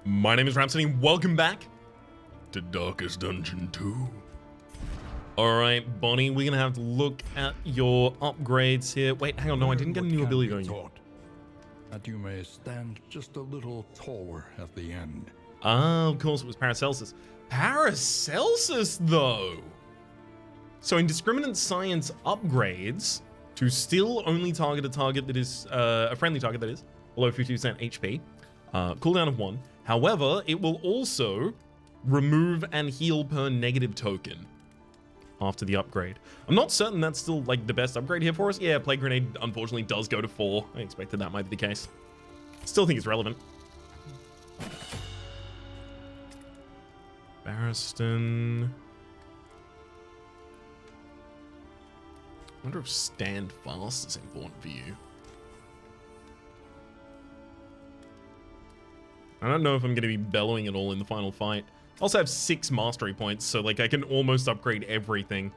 My name is Rhapsody, welcome back to Darkest Dungeon 2. Alright, Bonnie, we're gonna have to look at your upgrades here. Wait, hang on, no, I didn't get a new ability going yet. That you may stand just a little taller at the end. Ah, of course it was Paracelsus. Paracelsus, though! So Indiscriminate Science upgrades to still only target a target that is, a friendly target that is, below 50% HP. Cooldown of 1. However, it will also remove and heal per negative token after the upgrade. I'm not certain that's still like the best upgrade here for us. Yeah, Plague Grenade unfortunately does go to 4. I expected that might be the case. Still think it's relevant. Barristan. I wonder if Stand Fast is important for you. I don't know if I'm going to be bellowing at all in the final fight. I also have 6 mastery points, so like I can almost upgrade everything.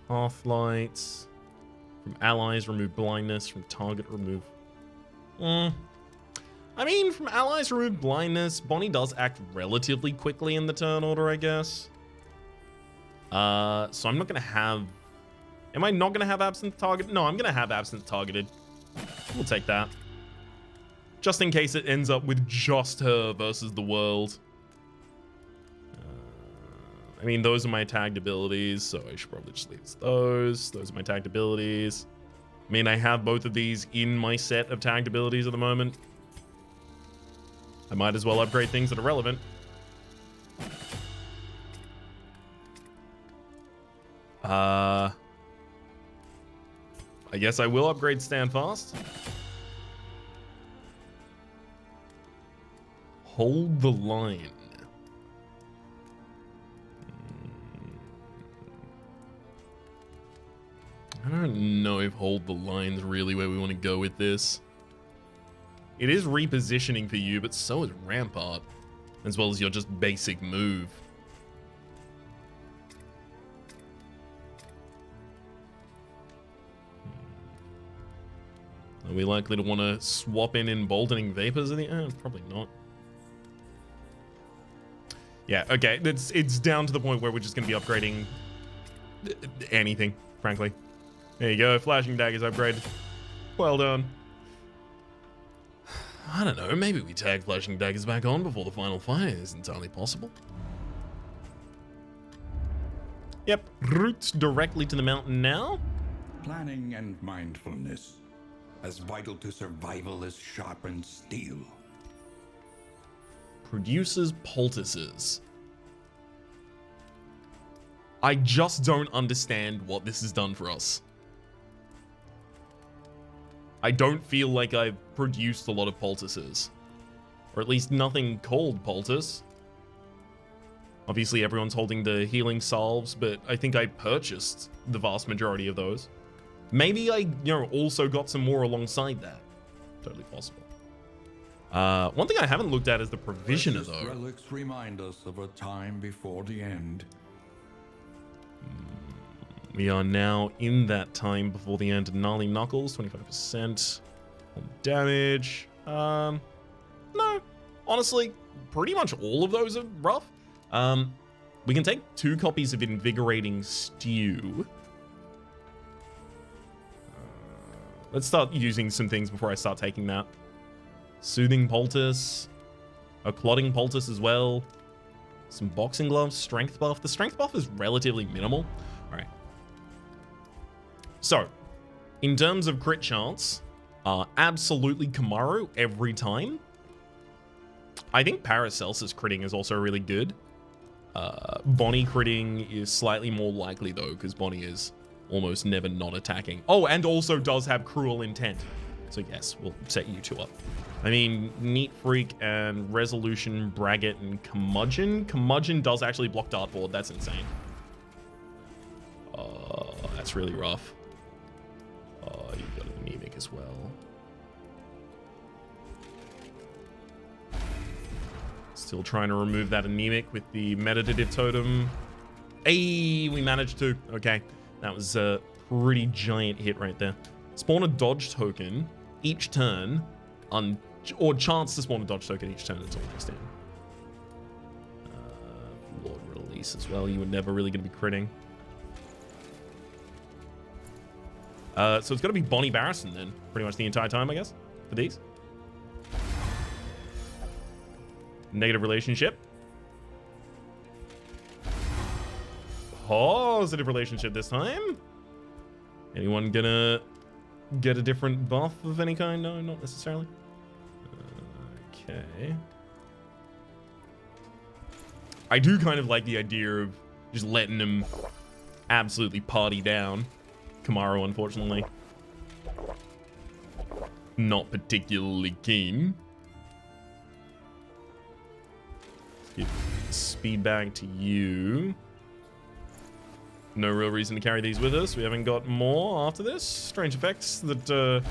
Pathlights. From allies, remove blindness. From target, remove... I mean, from allies, remove blindness. Bonnie does act relatively quickly in the turn order, I guess. So I'm not going to have... Am I not going to have absent target? No, I'm going to have absent targeted. We'll take that. Just in case it ends up with just her versus the world. I mean, those are my tagged abilities, so I should probably just leave those. Those are my tagged abilities. I mean, I have both of these in my set of tagged abilities at the moment. I might as well upgrade things that are relevant. I guess I will upgrade Stand Fast. Hold the line. I don't know if hold the line's really where we want to go with this. It is repositioning for you, but so is Rampart, as well as your just basic move. Are we likely to want to swap in Emboldening Vapors at the end? Probably not. Yeah, okay, it's down to the point where we're just going to be upgrading anything, frankly. There you go, Flashing Daggers upgrade. Well done. I don't know, maybe we tag Flashing Daggers back on before the final fight. It's entirely possible. Yep, route directly to the mountain now. Planning and mindfulness, as vital to survival as sharpened steel. Produces poultices. I just don't understand what this has done for us. I don't feel like I've produced a lot of poultices. Or at least nothing called poultice. Obviously everyone's holding the healing salves, but I think I purchased the vast majority of those. Maybe I, also got some more alongside that. Totally possible. One thing I haven't looked at is the provisioner, though. Relics remind us of a time before the end. We are now in that time before the end. Gnarly Knuckles, 25% on damage. No, honestly, pretty much all of those are rough. We can take 2 copies of Invigorating Stew. Let's start using some things before I start taking that. Soothing Poultice, a Clotting Poultice as well, some Boxing Gloves, Strength Buff. The Strength Buff is relatively minimal. All right. So, in terms of crit chance, absolutely Kamaru every time. I think Paracelsus critting is also really good. Bonnie critting is slightly more likely though, because Bonnie is almost never not attacking. Oh, and also does have Cruel Intent. So yes, we'll set you 2 up. I mean, Neat Freak and Resolution, Braggart, and Curmudgeon. Curmudgeon does actually block Dartboard. That's insane. That's really rough. You've got an Anemic as well. Still trying to remove that Anemic with the Meditative Totem. Hey, we managed to. Okay, that was a pretty giant hit right there. Spawn a dodge token each turn or chance to spawn a dodge token each turn until next turn. Lord Release as well. You were never really going to be critting. So it's got to be Bonnie Barristan then, pretty much the entire time, I guess, for these. Negative relationship. Positive relationship this time. Anyone gonna get a different buff of any kind? No, not necessarily. Okay. I do kind of like the idea of just letting him absolutely party down. Kamaru, unfortunately, not particularly keen. Give speed bag to you. No real reason to carry these with us. We haven't got more after this. Strange effects that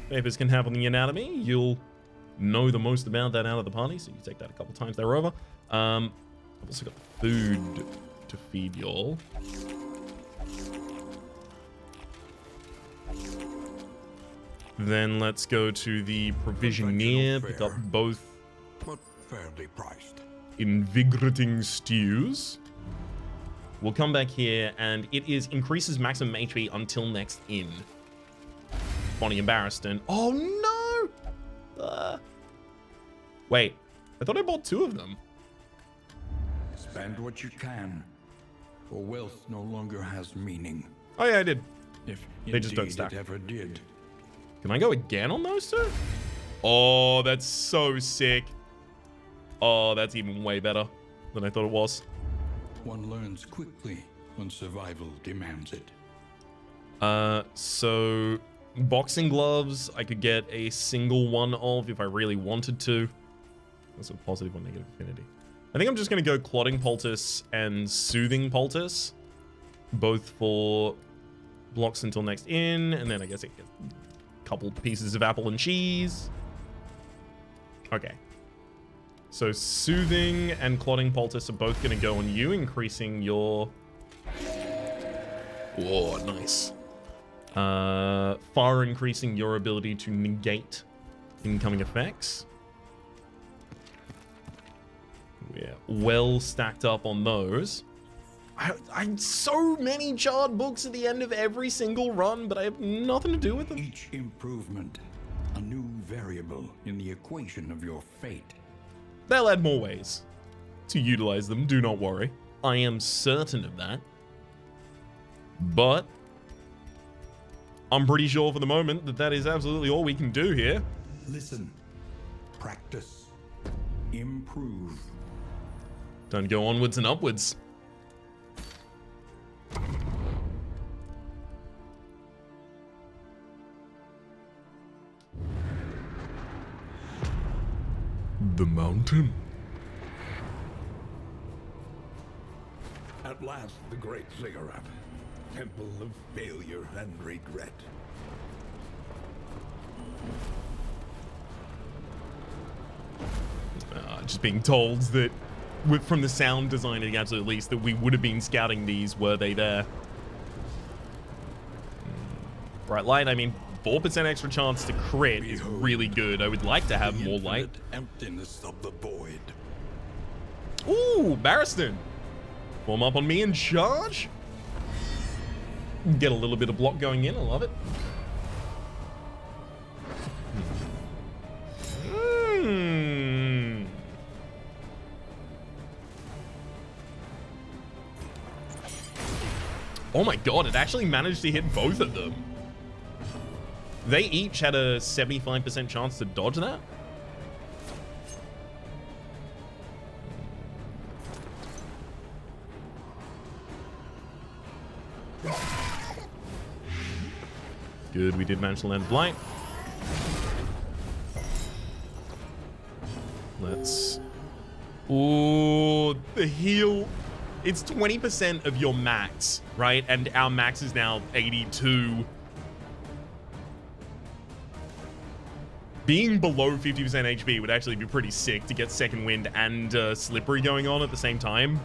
vapors can have on the anatomy. You'll know the most about that out of the party, so you take that a couple times there over. I've also got food to feed y'all. Then let's go to the provisioneer, pick up both but fairly priced. invigorating stews. We'll come back here, and it is increases maximum HP until next in. Bonnie and Barristan. Oh no! Wait, I thought I bought 2 of them. Spend what you can, for wealth no longer has meaning. Oh yeah, I did. If They just don't stack. It ever did. Can I go again on those 2? Oh, that's so sick. Oh, that's even way better than I thought it was. One learns quickly when survival demands it. So boxing gloves, I could get a single one of if I really wanted to. That's a positive or negative affinity. I think I'm just going to go Clotting Poultice and Soothing Poultice, both for blocks until next in, and then I guess it gets a couple pieces of apple and cheese. Okay. So Soothing and Clotting Poultice are both going to go on you, increasing your... Whoa, nice. Far increasing your ability to negate incoming effects. Yeah, well stacked up on those. I so many charred books at the end of every single run, but I have nothing to do with them. Each improvement, a new variable in the equation of your fate. They'll add more ways to utilize them, do not worry. I am certain of that. But I'm pretty sure for the moment that that is absolutely all we can do here. Listen, practice, improve. Don't go onwards and upwards. The mountain. At last, the great ziggurat, temple of failure and regret. Just being told that, from the sound design at the absolute least, that we would have been scouting these were they there. Bright light, I mean, 4% extra chance to crit is really good. I would like to have more light. Emptiness of the void. Ooh, Barristan. Warm up on me and charge. Get a little bit of block going in. I love it. Oh my god, it actually managed to hit both of them. They each had a 75% chance to dodge that. Good, we did manage to land blight. Let's... Ooh, the heal. It's 20% of your max, right? And our max is now 82. Being below 50% HP would actually be pretty sick to get Second Wind and Slippery going on at the same time.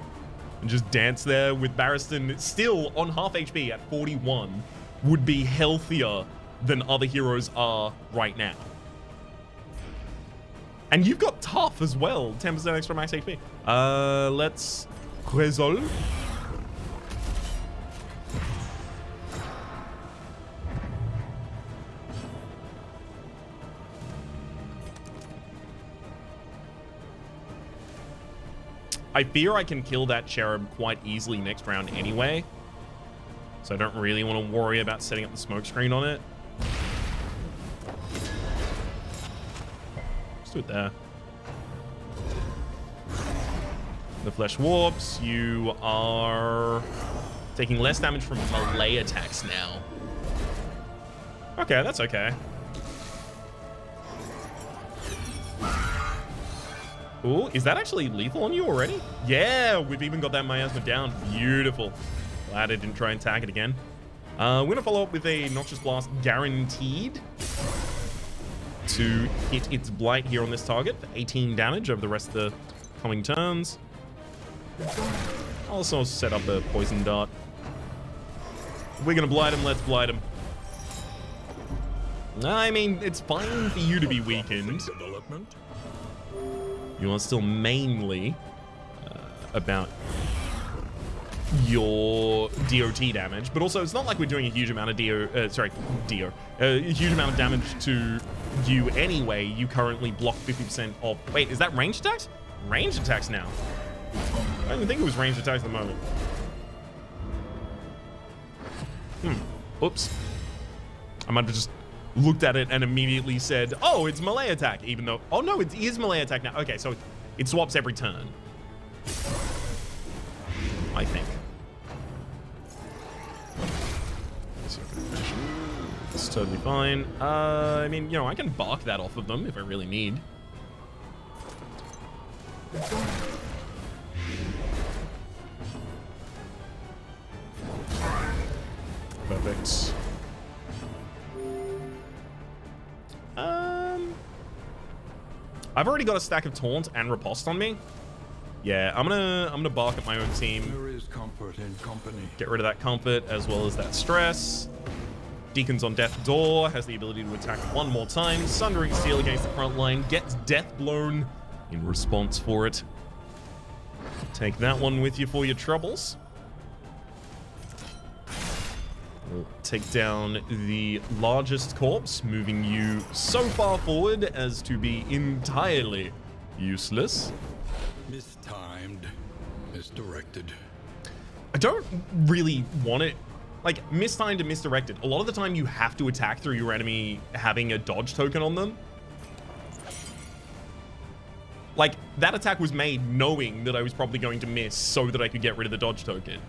And just dance there with Barristan still on half HP at 41 would be healthier than other heroes are right now. And you've got tough as well. 10% extra max HP. Let's resolve. I fear I can kill that cherub quite easily next round anyway. So I don't really want to worry about setting up the smoke screen on it. Let's do it there. The flesh warps. You are taking less damage from melee attacks now. Okay, that's okay. Ooh, is that actually lethal on you already? Yeah, we've even got that miasma down. Beautiful. Glad I didn't try and tag it again. We're gonna follow up with a Noxious Blast guaranteed to hit its blight here on this target for 18 damage over the rest of the coming turns. I'll also set up a poison dart. If we're gonna blight him, let's blight him. I mean, it's fine for you to be weakened. You are still mainly about your DOT damage, but also it's not like we're doing a huge amount of a huge amount of damage to you anyway. You currently block 50% of. Wait, is that ranged attacks? Ranged attacks now. I don't even think it was ranged attacks at the moment. Oops. I might have just looked at it and immediately said, oh, it's melee attack, even though, oh no, it is melee attack now. Okay, so it swaps every turn, I think. It's totally fine. I mean, you know, I can bark that off of them if I really need. Perfect. I've already got a stack of taunt and riposte on me. Yeah, I'm gonna bark at my own team. There is comfort in company. Get rid of that comfort as well as that stress. Deacon's on Death Door, has the ability to attack one more time. Sundering Steel against the front line, gets death blown in response for it. Take that one with you for your troubles. We'll take down the largest corpse, moving you so far forward as to be entirely useless. Mistimed. Misdirected. I don't really want it. Like, mistimed and misdirected. A lot of the time you have to attack through your enemy having a dodge token on them. Like, that attack was made knowing that I was probably going to miss so that I could get rid of the dodge token.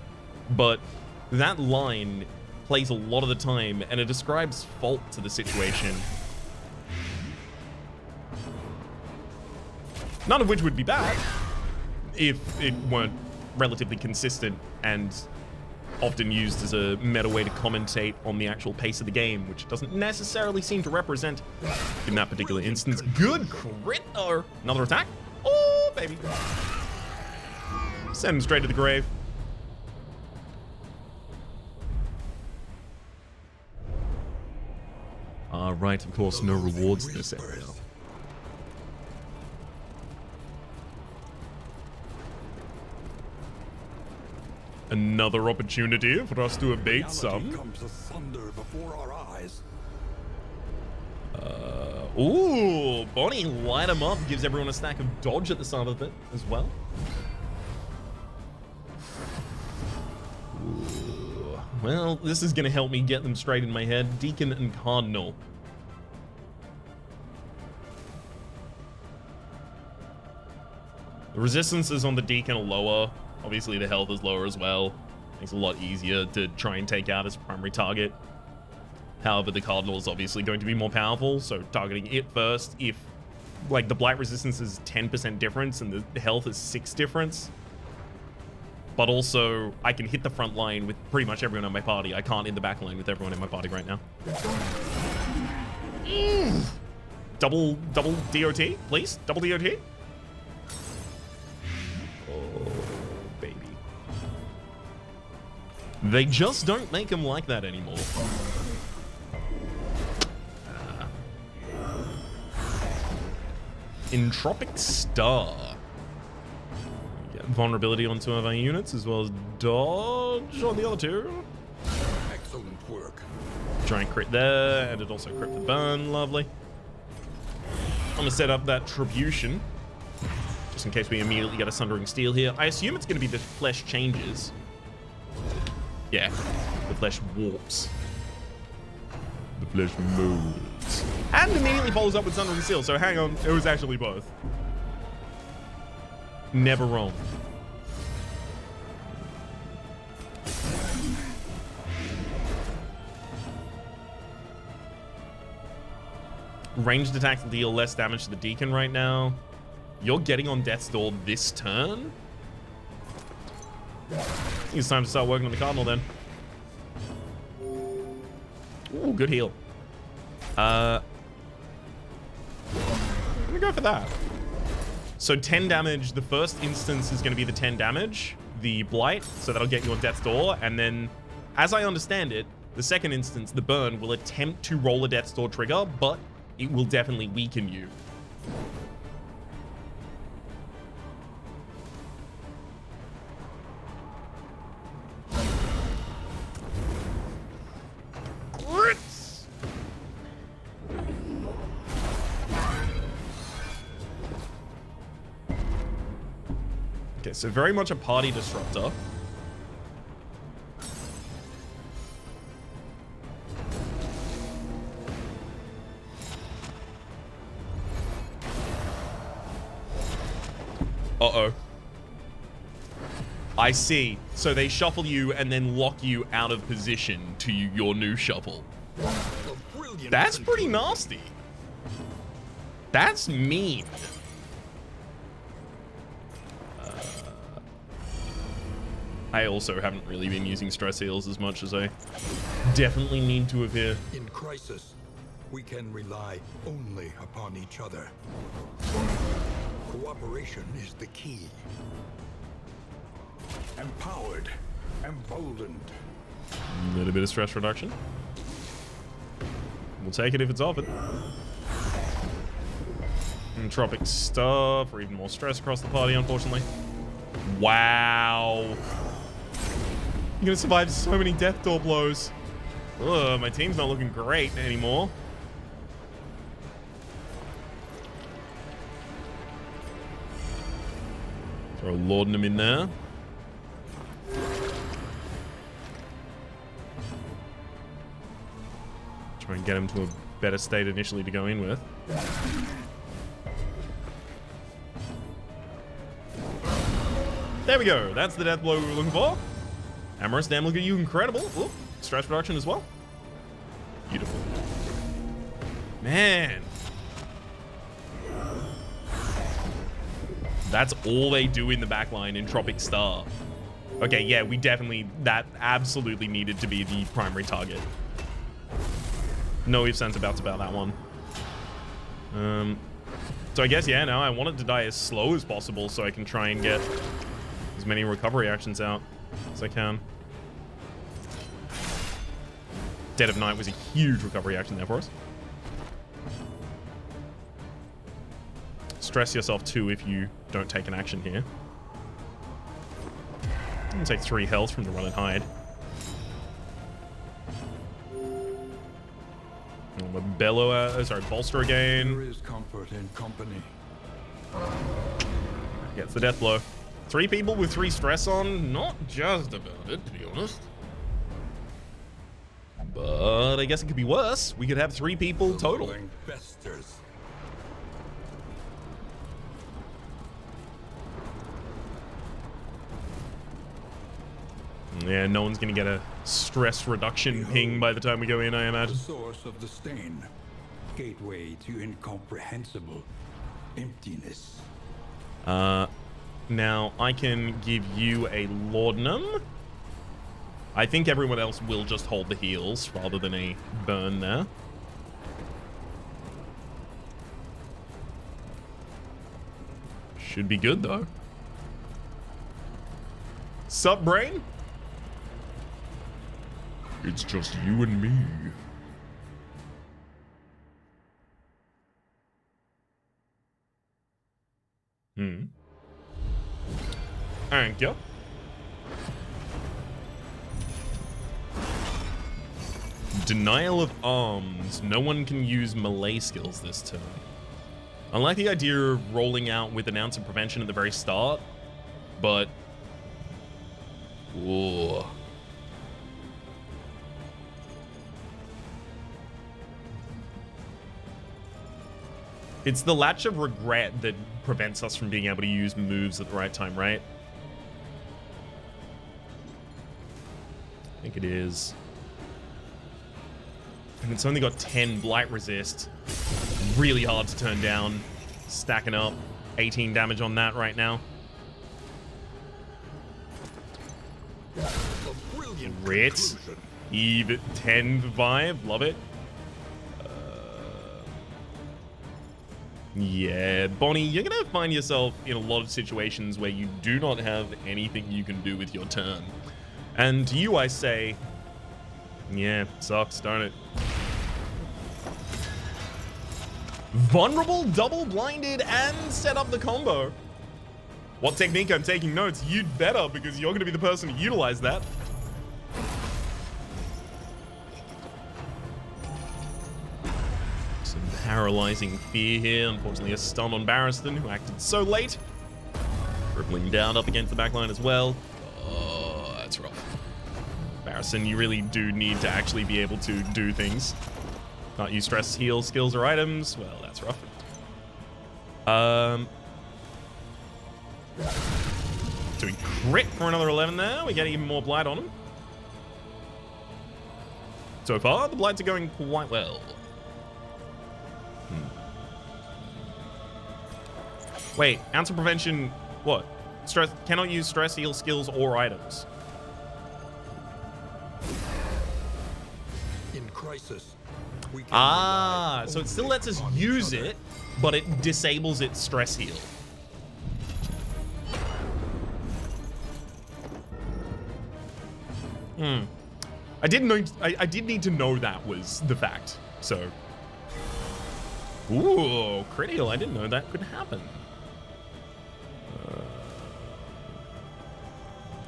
But that line plays a lot of the time, and it describes fault to the situation. None of which would be bad if it weren't relatively consistent and often used as a meta way to commentate on the actual pace of the game, which doesn't necessarily seem to represent in that particular instance. Good crit, or another attack. Oh, baby. Send him straight to the grave. Right, of course, no rewards in this area. Another opportunity for us to abate some. Comes asunder before our eyes. Ooh, Bonnie light him up, gives everyone a stack of dodge at the start of it as well. Ooh. Well, this is going to help me get them straight in my head. Deacon and Cardinal. The resistances on the Deacon are lower. Obviously, the health is lower as well. Makes it a lot easier to try and take out his primary target. However, the Cardinal is obviously going to be more powerful, so targeting it first. If, like, the blight resistance is 10% difference and the health is 6 difference. But also, I can hit the front line with pretty much everyone in my party. I can't hit the back line with everyone in my party right now. Double DOT, please? Double DOT? They just don't make them like that anymore. Entropic Star. Get vulnerability on some of our units, as well as dodge on the other two. Excellent work. Giant crit there, and it also crit the burn. Lovely. I'm gonna set up that Tribution, just in case we immediately get a Sundering Steel here. I assume it's gonna be the flesh changes. Yeah, the flesh warps. The flesh molds. And immediately follows up with Sundering Steel, so hang on, it was actually both. Never wrong. Ranged attacks deal less damage to the Deacon right now. You're getting on Death's Door this turn? I think it's time to start working on the Cardinal then. Ooh, good heal. I'm gonna go for that. So 10 damage, the first instance is gonna be the 10 damage, the Blight, so that'll get you on Death's Door, and then, as I understand it, the second instance, the Burn, will attempt to roll a Death's Door trigger, but it will definitely weaken you. Crits! Okay, so very much a party disruptor. Uh-oh. I see. So they shuffle you and then lock you out of position to your new shuffle. That's pretty nasty. That's mean. I also haven't really been using stress heals as much as I definitely need to have here. In crisis, we can rely only upon each other. Cooperation is the key. Empowered, emboldened. A little bit of stress reduction. We'll take it if it's offered. Entropic Star for even more stress across the party, unfortunately. Wow. You're gonna survive so many Death Door blows. Ugh, my team's not looking great anymore. Throw Laudanum in there. Try and get him to a better state initially to go in with. There we go. That's the death blow we were looking for. Amorous, damn, look at you. Incredible. Ooh, stress reduction as well. Beautiful. Man. That's all they do in the backline in Entropic Star. Okay, yeah, we definitely... That absolutely needed to be the primary target. No ifs, ands, or buts about that one. So I guess, yeah, now I want it to die as slow as possible so I can try and get as many recovery actions out as I can. Dead of Night was a huge recovery action there for us. Stress yourself too if you don't take an action here. You can take 3 health from the Run and Hide. Bellow, sorry, Bolster again. There is comfort in company. Gets the death blow. 3 people with 3 stress on, not just about it, to be honest. But I guess it could be worse. We could have 3 people total. Festers. Yeah, no one's gonna get a stress reduction ping by the time we go in, I The imagine. source of the stain. Gateway to incomprehensible emptiness. Now I can give you a Laudanum. I think everyone else will just hold the heals rather than a burn there. Should be good though. Sup, brain? It's just you and me. Thank you. Denial of arms. No one can use melee skills this turn. I like the idea of rolling out with an ounce of prevention at the very start, but... Ooh. It's the latch of regret that prevents us from being able to use moves at the right time, right? I think it is. And it's only got 10 blight resist. Really hard to turn down. Stacking up 18 damage on that right now. Crit. Eve 10 vibe. Love it. Yeah, Bonnie, you're gonna find yourself in a lot of situations where you do not have anything you can do with your turn. And to you, I say, yeah, sucks, don't it? Vulnerable, double blinded, and set up the combo. What technique? I'm taking notes. You'd better, because you're gonna be the person to utilize that. Some paralyzing fear here. Unfortunately, a stun on Barristan, who acted so late. Dribbling down up against the backline as well. Oh, that's rough. Barristan, you really do need to actually be able to do things. Can't use stress heal skills or items. Well, that's rough. Doing crit for another 11 there. We get even more blight on him. So far, the blights are going quite well. Wait, ounce of prevention, what? Stress, cannot use stress heal skills or items. In crisis, we can So it still lets us use it, but it disables its stress heal. I did need to know that was the fact. So, ooh, crit heal. I didn't know that could happen.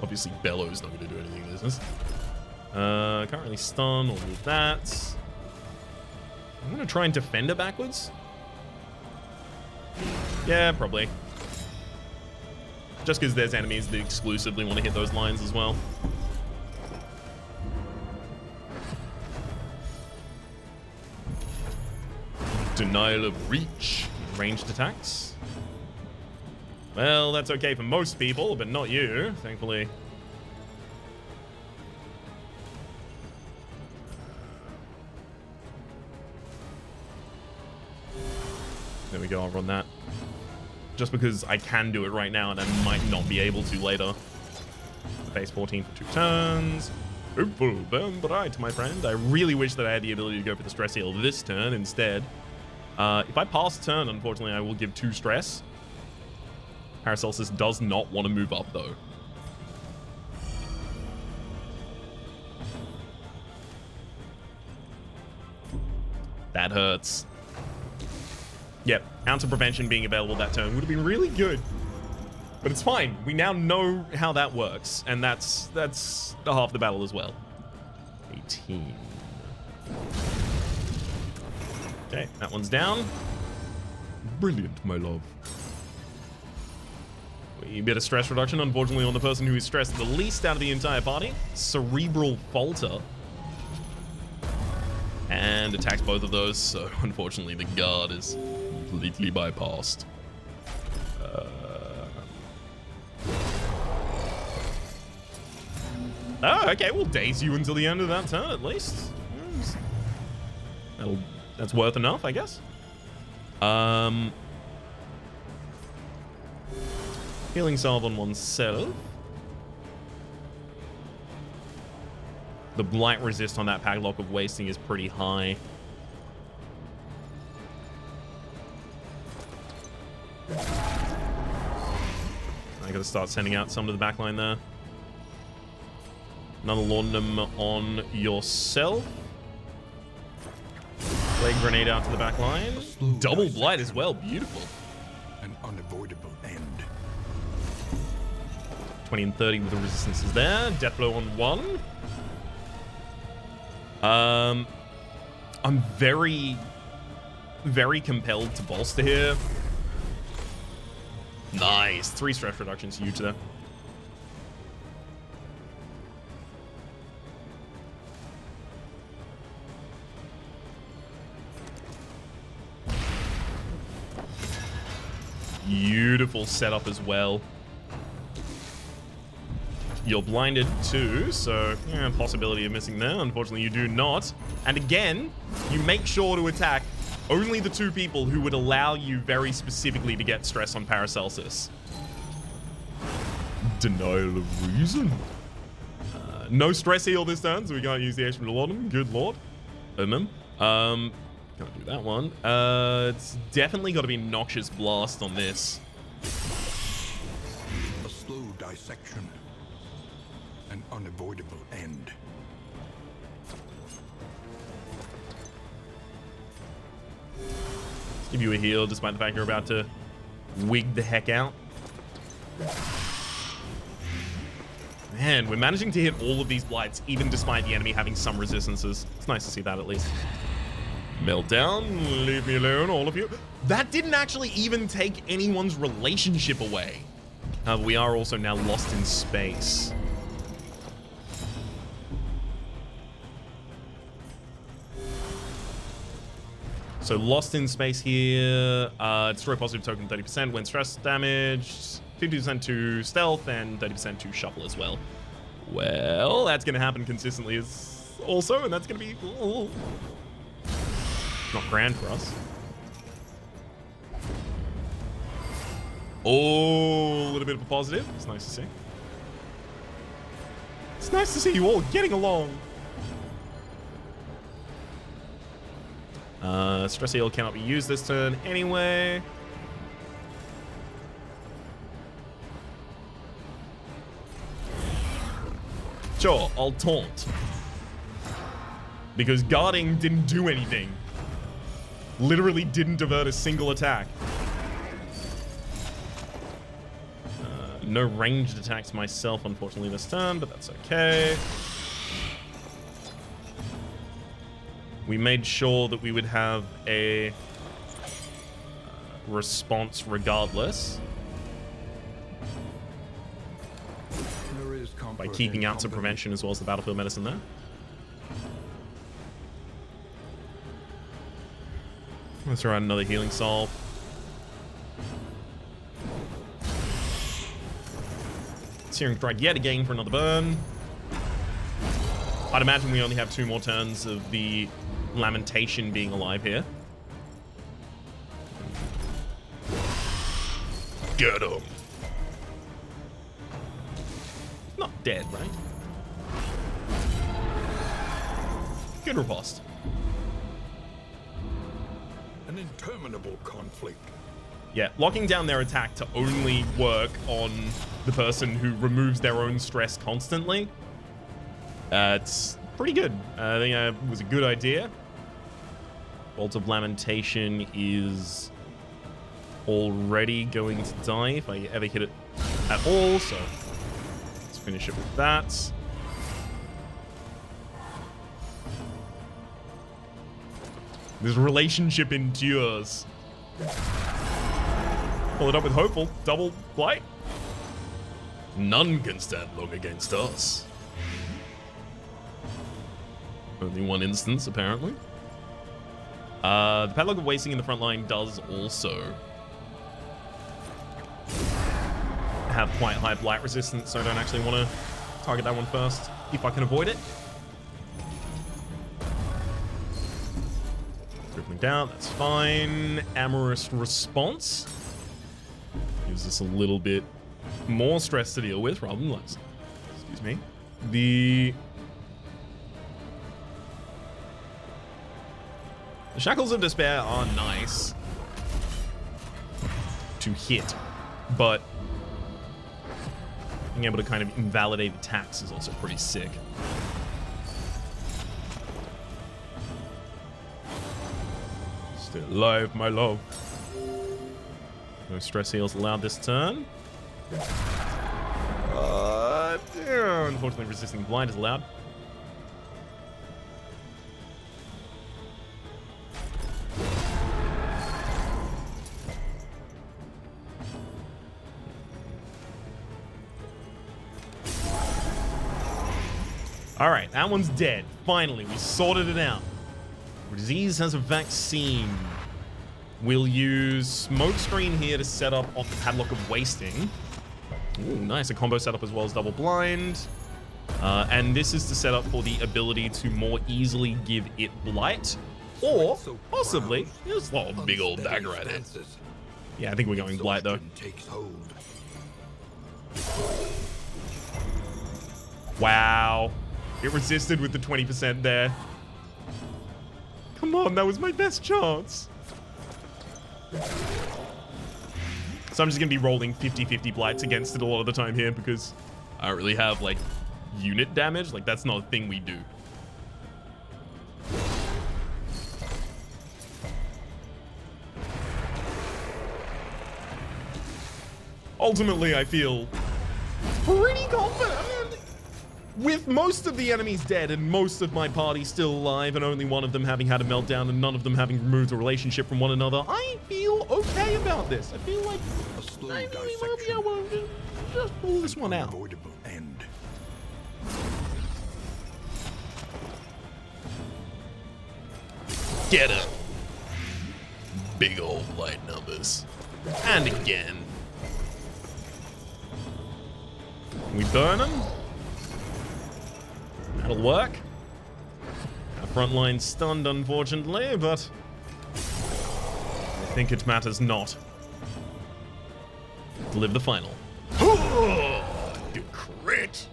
Obviously, Bellow's not going to do anything in this. Can't really stun or do that. I'm going to try and defend it backwards. Yeah, probably. Just because there's enemies that exclusively want to hit those lines as well. Denial of reach. Ranged attacks. Well, that's okay for most people, but not you, thankfully. There we go, I'll run that. Just because I can do it right now and I might not be able to later. Base 14 for 2 turns. Hopeful burn bright, my friend. I really wish that I had the ability to go for the stress heal this turn instead. If I pass turn, unfortunately, I will give 2 stress. Paracelsus does not want to move up, though. That hurts. Yep, ounce of prevention being available that turn would have been really good. But it's fine. We now know how that works, and that's half the battle as well. 18. Okay, that one's down. Brilliant, my love. A bit of stress reduction, unfortunately, on the person who is stressed the least out of the entire party. Cerebral Falter. And attacks both of those, so unfortunately the guard is completely bypassed. Oh, okay, we'll daze you until the end of that turn at least. That's worth enough, I guess. Healing salve on oneself. The blight resist on that padlock of wasting is pretty high. I gotta start sending out some to the backline there. Another laudanum on yourself. Plague grenade out to the backline. Double blight as well. Beautiful. An unavoidable end. 20 and 30 with the resistances there. Death blow on 1. I'm very, very compelled to bolster here. Nice. 3 stress reductions, huge there. Beautiful setup as well. You're blinded too, so yeah, possibility of missing there. Unfortunately, you do not. And again, you make sure to attack only the 2 people who would allow you very specifically to get stress on Paracelsus. Denial of reason. No stress heal this turn, so we can't use the extra laudanum. Good lord. Can't do that one. It's definitely got to be Noxious Blast on this. A slow dissection. An unavoidable end. Let's give you a heal, despite the fact you're about to wig the heck out. Man, we're managing to hit all of these blights, even despite the enemy having some resistances. It's nice to see that at least. Meltdown, leave me alone, all of you. That didn't actually even take anyone's relationship away. We are also now lost in space. So lost in space here. Destroy positive token 30% when stress damaged. 50% to stealth and 30% to shuffle as well. Well, that's going to happen consistently as also, and that's going to be not grand for us. Oh, a little bit of a positive. It's nice to see. It's nice to see you all getting along. Stress heal cannot be used this turn anyway. Sure, I'll taunt. Because guarding didn't do anything. Literally didn't divert a single attack. No ranged attacks myself, unfortunately, this turn, but that's okay. We made sure that we would have a response regardless. By keeping out some prevention as well as the battlefield medicine there. Let's throw out another healing salve. Searing Strike yet again for another burn. I'd imagine we only have 2 more turns of the Lamentation being alive here. Get him. Not dead, right? Good riposte. An interminable conflict. Yeah, locking down their attack to only work on the person who removes their own stress constantly. It's pretty good. I think it was a good idea. Bolt of Lamentation is already going to die if I ever hit it at all, so let's finish it with that. This relationship endures. Follow it up with Hopeful. Double blight. None can stand long against us. Only one instance, apparently. The Padlock of Wasting in the front line does also have quite high blight resistance, so I don't actually want to target that one first, if I can avoid it. Crippling down, that's fine. Amorous Response gives us a little bit more stress to deal with rather than less. Excuse me. The Shackles of Despair are nice to hit, but being able to kind of invalidate attacks is also pretty sick. Still alive, my love. No stress heals allowed this turn. Unfortunately, resisting blind is allowed. All right, that one's dead. Finally, we sorted it out. Disease has a vaccine. We'll use Smokescreen here to set up off the Padlock of Wasting. Ooh, nice. A combo setup as well as Double Blind. And this is to set up for the ability to more easily give it Blight. Or, possibly, just a big old dagger at it. Yeah, I think we're going Blight, though. Wow. It resisted with the 20% there. Come on, that was my best chance. So I'm just going to be rolling 50-50 blights against it a lot of the time here because I don't really have, like, unit damage. Like, that's not a thing we do. Ultimately, I feel pretty confident. With most of the enemies dead and most of my party still alive and only one of them having had a meltdown and none of them having removed a relationship from one another, I feel okay about this. I feel like I really will be able to just pull this one out. End. Get him. Big old light numbers. And again. We burn him. That'll work. Our front line's stunned, unfortunately, but I think it matters not. Deliver the final. Good crit.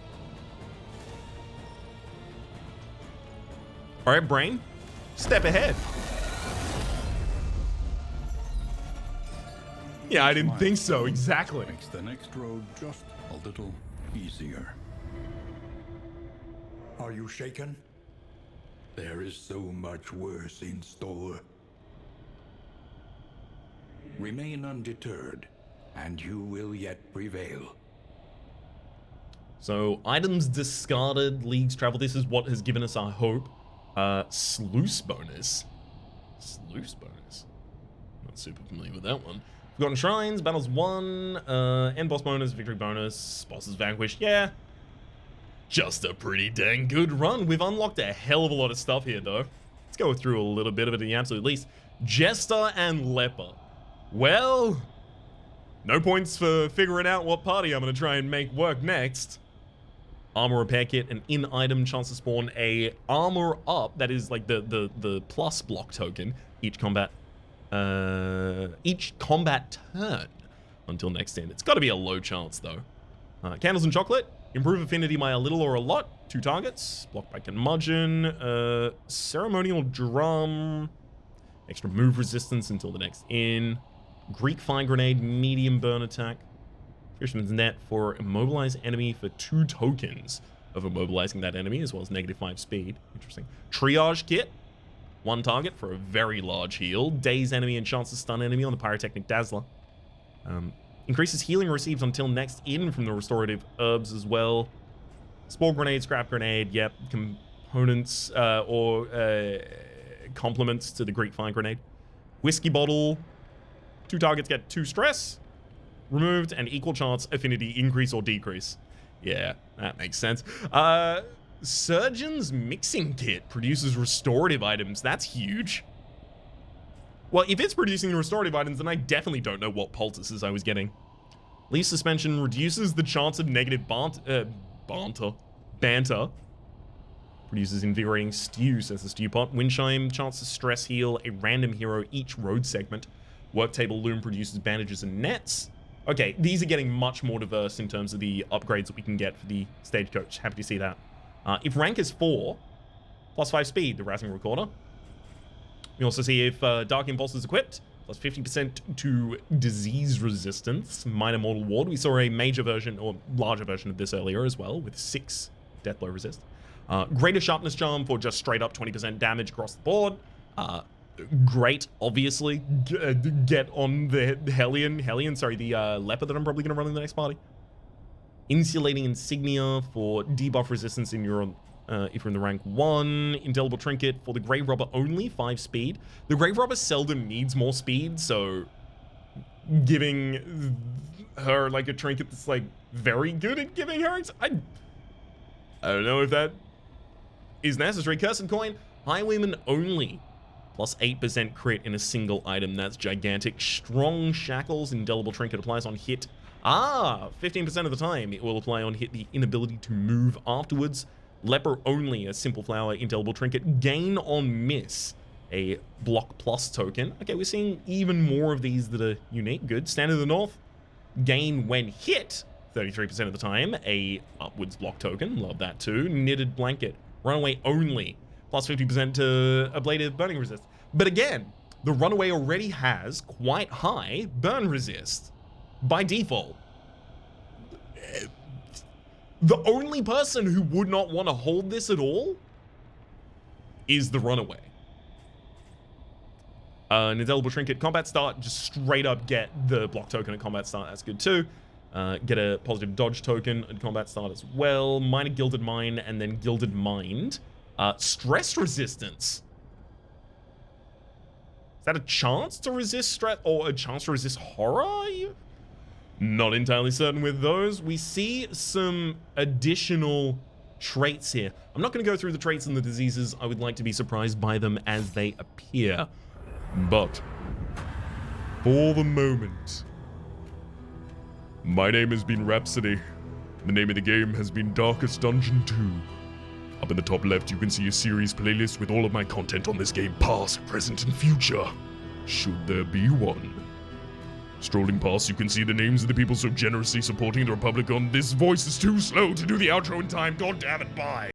All right, Brain. Step ahead. Yeah, I didn't think so. Exactly. Makes the next road just a little easier. Are you shaken? There is so much worse in store. Remain undeterred, and you will yet prevail. So, items discarded, leagues travel. This is what has given us our hope. Sluice bonus. Sluice bonus. Not super familiar with that one. Forgotten Shrines, battles won, end boss bonus, victory bonus, bosses vanquished. Yeah. Just a pretty dang good run. We've unlocked a hell of a lot of stuff here, though. Let's go through a little bit of it at the absolute least. Jester and Leper. Well, no points for figuring out what party I'm going to try and make work next. Armor repair kit, an in-item chance to spawn a armor up. That is like the plus block token each combat turn until next end. It's got to be a low chance, though. Candles and chocolate. Improve affinity by a little or a lot. 2 targets. Block by curmudgeon. Ceremonial drum. Extra move resistance until the next in. Greek fire grenade. Medium burn attack. Fisherman's net for immobilize enemy for 2 tokens of immobilizing that enemy, as well as -5 speed. Interesting. Triage kit. 1 target for a very large heal. Daze enemy and chance to stun enemy on the Pyrotechnic Dazzler. Increases healing received until next in from the restorative herbs as well. Spore grenade, scrap grenade, yep. Components or complements to the Greek fire grenade. Whiskey bottle. 2 targets get 2 stress. Removed and equal chance affinity increase or decrease. Yeah, that makes sense. Surgeon's mixing kit produces restorative items. That's huge. Well, if it's producing restorative items, then I definitely don't know what poultices I was getting. Leaf suspension reduces the chance of negative banter. Produces invigorating stew, says the stew pot. Windchime, chance to stress heal a random hero each road segment. Worktable loom produces bandages and nets. Okay, these are getting much more diverse in terms of the upgrades that we can get for the stagecoach. Happy to see that. If rank is 4, +5 speed, the rousing recorder. We also see if Dark Impulse is equipped, +50% to disease resistance, minor mortal ward. We saw a major version or larger version of this earlier as well, with 6 death blow resist. Greater sharpness charm for just straight up 20% damage across the board. great, obviously. Get on the the leper that I'm probably going to run in the next party. Insulating insignia for debuff resistance in your if you're in the rank 1. Indelible trinket for the grave robber only, 5 speed. The grave robber seldom needs more speed, so giving her like a trinket that's like very good at giving her, I don't know if that is necessary. Cursed coin, highwayman only, plus 8% crit in a single item. That's gigantic. Strong shackles, indelible trinket applies on hit. 15% of the time it will apply on hit the inability to move afterwards. Leper only, a simple flower, indelible trinket. Gain on miss, a block plus token. Okay, we're seeing even more of these that are unique. Good. Stand of the North, gain when hit, 33% of the time, a upwards block token. Love that too. Knitted blanket, runaway only, plus 50% to ablative burning resist. But again, the runaway already has quite high burn resist by default. The only person who would not want to hold this at all is the runaway. An indelible trinket, combat start, just straight up get the block token at combat start. That's good too. Get a positive dodge token at combat start as well. Minor gilded mind and then gilded mind. Stress resistance. Is that a chance to resist stress or a chance to resist horror? Not entirely certain with those. We see some additional traits here. I'm not going to go through the traits and the diseases. I would like to be surprised by them as they appear. But for the moment, my name has been Rhapsody. The name of the game has been Darkest Dungeon 2. Up in the top left, you can see a series playlist with all of my content on this game, past, present, and future, should there be one. Strolling past, you can see the names of the people so generously supporting the Republic on This Voice is Too Slow to do the outro in time. God damn it, bye.